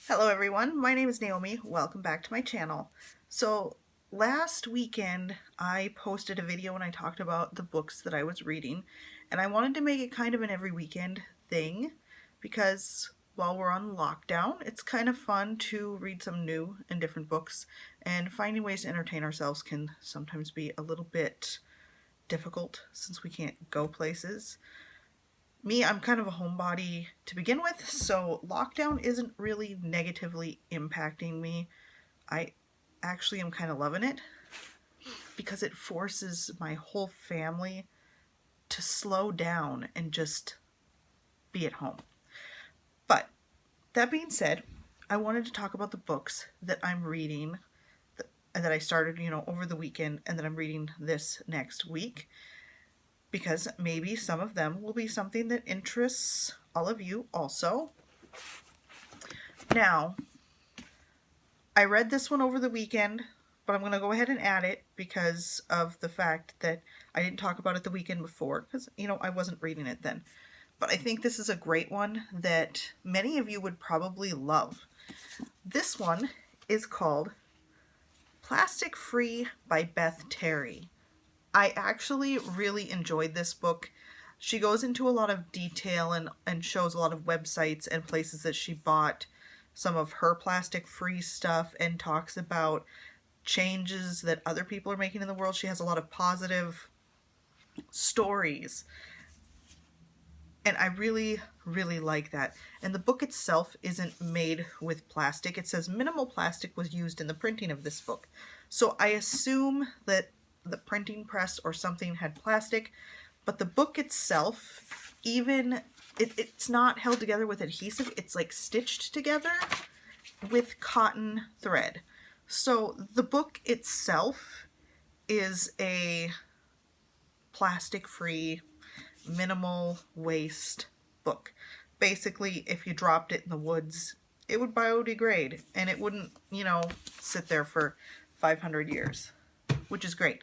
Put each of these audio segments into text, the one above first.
Hello everyone, my name is Naomi. Welcome back to my channel. So last weekend I posted a video and I talked about the books that I was reading, and I wanted to make it kind of an every weekend thing because while we're on lockdown, it's kind of fun to read some new and different books, and finding ways to entertain ourselves can sometimes be a little bit difficult since we can't go places. Me, I'm kind of a homebody to begin with, so lockdown isn't really negatively impacting me. I actually am kind of loving it because it forces my whole family to slow down and just be at home. But that being said, I wanted to talk about the books that I'm reading that I started, over the weekend and that I'm reading this next week, because maybe some of them will be something that interests all of you also. Now, I read this one over the weekend, but I'm going to go ahead and add it because of the fact that I didn't talk about it the weekend before, because, I wasn't reading it then. But I think this is a great one that many of you would probably love. This one is called Plastic Free by Beth Terry. I actually really enjoyed this book. She goes into a lot of detail and shows a lot of websites and places that she bought some of her plastic-free stuff and talks about changes that other people are making in the world. She has a lot of positive stories, and I really, really like that. And the book itself isn't made with plastic. It says minimal plastic was used in the printing of this book. So I assume that the printing press or something had plastic, but the book itself, even it's not held together with adhesive. It's like stitched together with cotton thread. So the book itself is a plastic-free, minimal waste book. Basically, if you dropped it in the woods, it would biodegrade and it wouldn't, sit there for 500 years, which is great.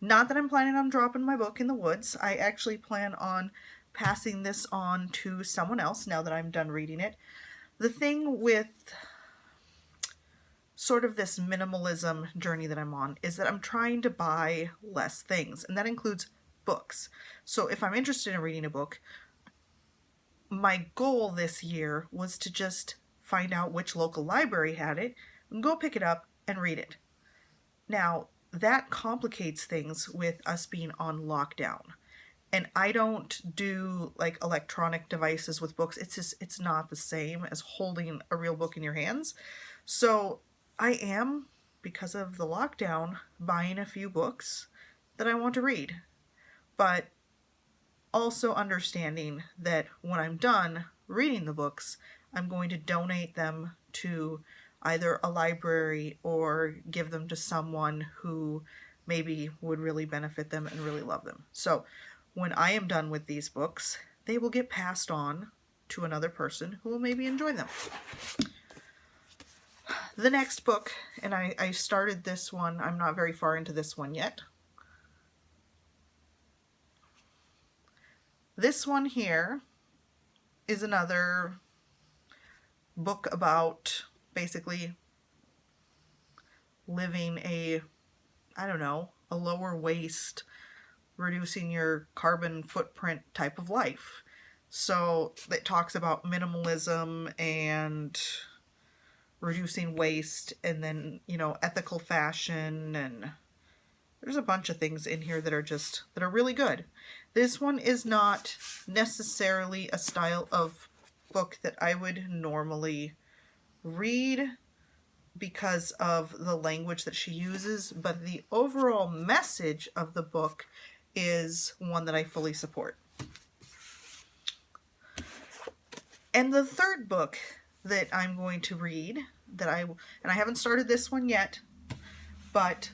Not that I'm planning on dropping my book in the woods. I actually plan on passing this on to someone else now that I'm done reading it. The thing with sort of this minimalism journey that I'm on is that I'm trying to buy less things, and that includes books. So if I'm interested in reading a book, my goal this year was to just find out which local library had it and go pick it up and read it. Now, that complicates things with us being on lockdown. And I don't do like electronic devices with books. It's not the same as holding a real book in your hands. So I am, because of the lockdown, buying a few books that I want to read. But also understanding that when I'm done reading the books, I'm going to donate them to either a library or give them to someone who maybe would really benefit them and really love them. So when I am done with these books, they will get passed on to another person who will maybe enjoy them. The next book, and I started this one, I'm not very far into this one yet. This one here is another book about basically living a lower waste, reducing your carbon footprint type of life. So it talks about minimalism and reducing waste, and then, ethical fashion, and there's a bunch of things in here that are really good. This one is not necessarily a style of book that I would normally read because of the language that she uses, but the overall message of the book is one that I fully support. And the third book that I'm going to read, and I haven't started this one yet, but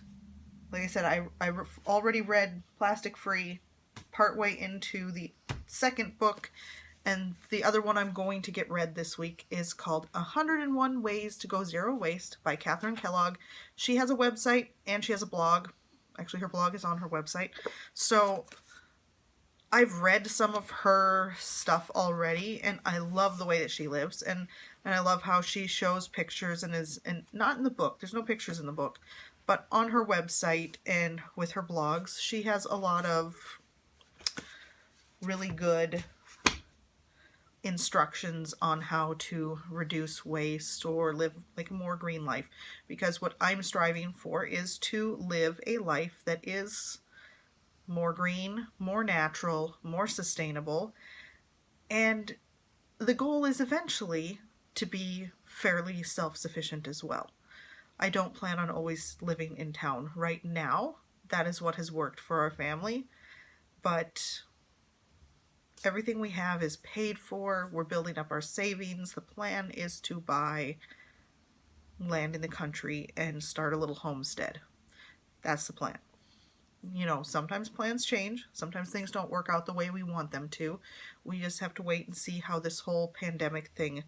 like I said, I already read Plastic Free partway into the second book, and the other one I'm going to get read this week is called 101 Ways to Go Zero Waste by Catherine Kellogg. She has a website and she has a blog. Actually, her blog is on her website. So I've read some of her stuff already, and I love the way that she lives, and I love how she shows pictures and not in the book. There's no pictures in the book, but on her website and with her blogs, she has a lot of really good instructions on how to reduce waste or live like a more green life, because what I'm striving for is to live a life that is more green, more natural, more sustainable, and the goal is eventually to be fairly self-sufficient as well. I don't plan on always living in town. Right now, that is what has worked for our family, but everything we have is paid for. We're building up our savings. The plan is to buy land in the country and start a little homestead. That's the plan. You know, sometimes plans change. Sometimes things don't work out the way we want them to. We just have to wait and see how this whole pandemic thing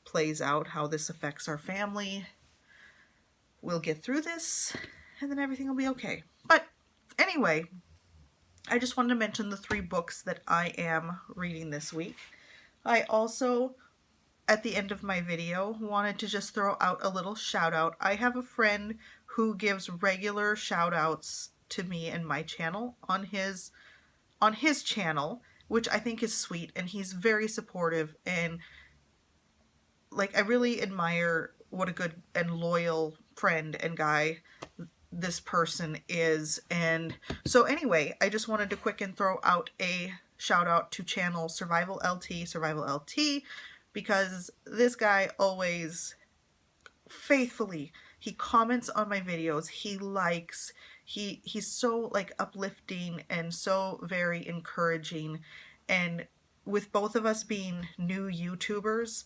plays out, how this affects our family. We'll get through this, and then everything will be okay. But anyway, I just wanted to mention the 3 books that I am reading this week. I also, at the end of my video, wanted to just throw out a little shout out. I have a friend who gives regular shout outs to me and my channel on his channel, which I think is sweet, and he's very supportive, and like I really admire what a good and loyal friend and guy this person is. And so anyway, I just wanted to quick and throw out a shout out to channel Survival LT, because this guy always faithfully, he comments on my videos, he likes, he's so like uplifting and so very encouraging. And with both of us being new YouTubers,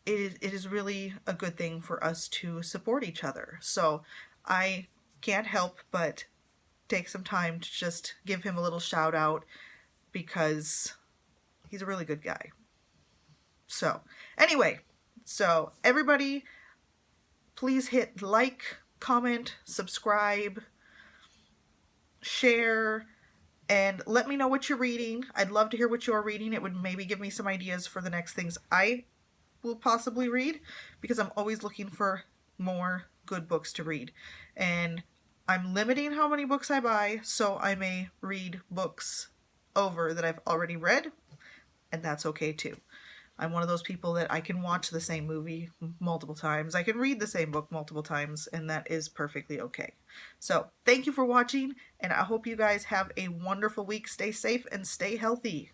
it is really a good thing for us to support each other. So I can't help but take some time to just give him a little shout out, because he's a really good guy. So anyway, so everybody, please hit like, comment, subscribe, share, and let me know what you're reading. I'd love to hear what you're reading. It would maybe give me some ideas for the next things I will possibly read, because I'm always looking for more good books to read, and I'm limiting how many books I buy, so I may read books over that I've already read, and that's okay too. I'm one of those people that I can watch the same movie multiple times. I can read the same book multiple times, and that is perfectly okay. So thank you for watching, and I hope you guys have a wonderful week. Stay safe and stay healthy.